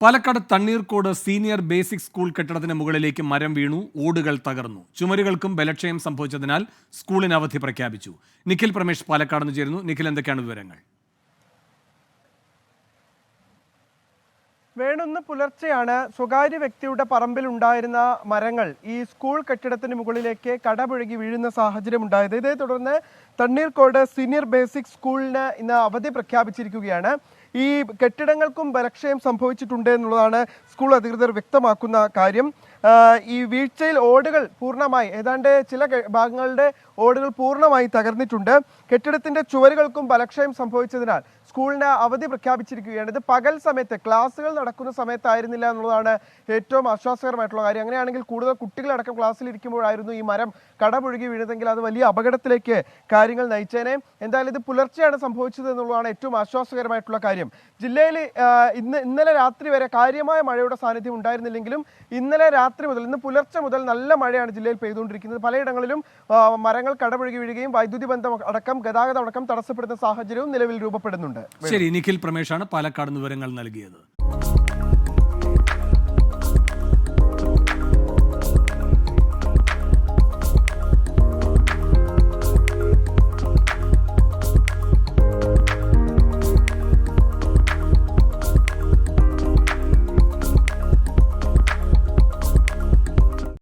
Palakkad Thanneerkode senior basic school കെട്ടിടത്തിന് മുകളിലേക്ക് മരം വീണു, ഓടുകൾ തകർന്നു. ചുമരുകൾക്കും ബലക്ഷയം സംഭവിച്ചതിനാൽ സ്കൂളിന് അവധി പ്രഖ്യാപിച്ചു. നിഖിൽ പ്രമേഷ് പാലക്കാട് നിന്ന് ചേരുന്നു. നിഖിൽ, എന്തൊക്കെയാണ് വിവരങ്ങൾ? വേണുന്ന് പുലർച്ചെയാണ് സ്വകാര്യ വ്യക്തിയുടെ പറമ്പിൽ ഉണ്ടായിരുന്ന മരങ്ങൾ ഈ സ്കൂൾ കെട്ടിടത്തിന് മുകളിലേക്ക് കടപുഴകി വീഴുന്ന സാഹചര്യം ഉണ്ടായത്. ഇതേ തുടർന്ന് തണ്ണീർക്കോട് സീനിയർ ബേസിക് സ്കൂളിന് ഇന്ന് അവധി പ്രഖ്യാപിച്ചിരിക്കുകയാണ്. ഈ കെട്ടിടങ്ങൾക്കും ബലക്ഷയം സംഭവിച്ചിട്ടുണ്ട് എന്നുള്ളതാണ് സ്കൂൾ അധികൃതർ വ്യക്തമാക്കുന്ന കാര്യം. ഈ വീഴ്ചയിൽ ഓടുകൾ പൂർണ്ണമായി, ഏതാണ്ട് ചില ഭാഗങ്ങളുടെ ഓടുകൾ പൂർണ്ണമായി തകർന്നിട്ടുണ്ട്. കെട്ടിടത്തിന്റെ ചുവരുകൾക്കും ബലക്ഷയം സംഭവിച്ചതിനാൽ സ്കൂളിന് അവധി പ്രഖ്യാപിച്ചിരിക്കുകയാണ്. ഇത് പകൽ സമയത്ത് ക്ലാസ്സുകൾ നടക്കുന്ന സമയത്തായിരുന്നില്ല എന്നുള്ളതാണ് ഏറ്റവും ആശ്വാസകരമായിട്ടുള്ള കാര്യം. അങ്ങനെയാണെങ്കിൽ കൂടുതൽ കുട്ടികളടക്കം ക്ലാസ്സിലിരിക്കുമ്പോഴായിരുന്നു ഈ മരം കടപുഴകി വീണതെങ്കിൽ അത് വലിയ അപകടത്തിലേക്ക് കാര്യങ്ങൾ നയിച്ചേനെ. എന്തായാലും ഇത് പുലർച്ചെയാണ് സംഭവിച്ചത് എന്നുള്ളതാണ് ഏറ്റവും ആശ്വാസകരമായിട്ടുള്ള കാര്യം. ജില്ലയിൽ ഇന്നലെ രാത്രി വരെ കാര്യമായ മഴയുടെ സാന്നിധ്യം ഉണ്ടായിരുന്നില്ലെങ്കിലും ഇന്നലെ രാത്രി മുതൽ ഇന്ന് പുലർച്ചെ മുതൽ നല്ല മഴയാണ് ജില്ലയിൽ പെയ്തുകൊണ്ടിരിക്കുന്നത്. പലയിടങ്ങളിലും മരങ്ങൾ കടപുഴകി വീഴുകയും വൈദ്യുതി ബന്ധം അടക്കം ഗതാഗതം അടക്കം തടസ്സപ്പെടുന്ന സാഹചര്യവും നിലവിൽ രൂപപ്പെടുന്നുണ്ട്. ശരി, നിഖിൽ പ്രമേഷാണ് പാലക്കാട് വിവരങ്ങൾ നൽകിയത്.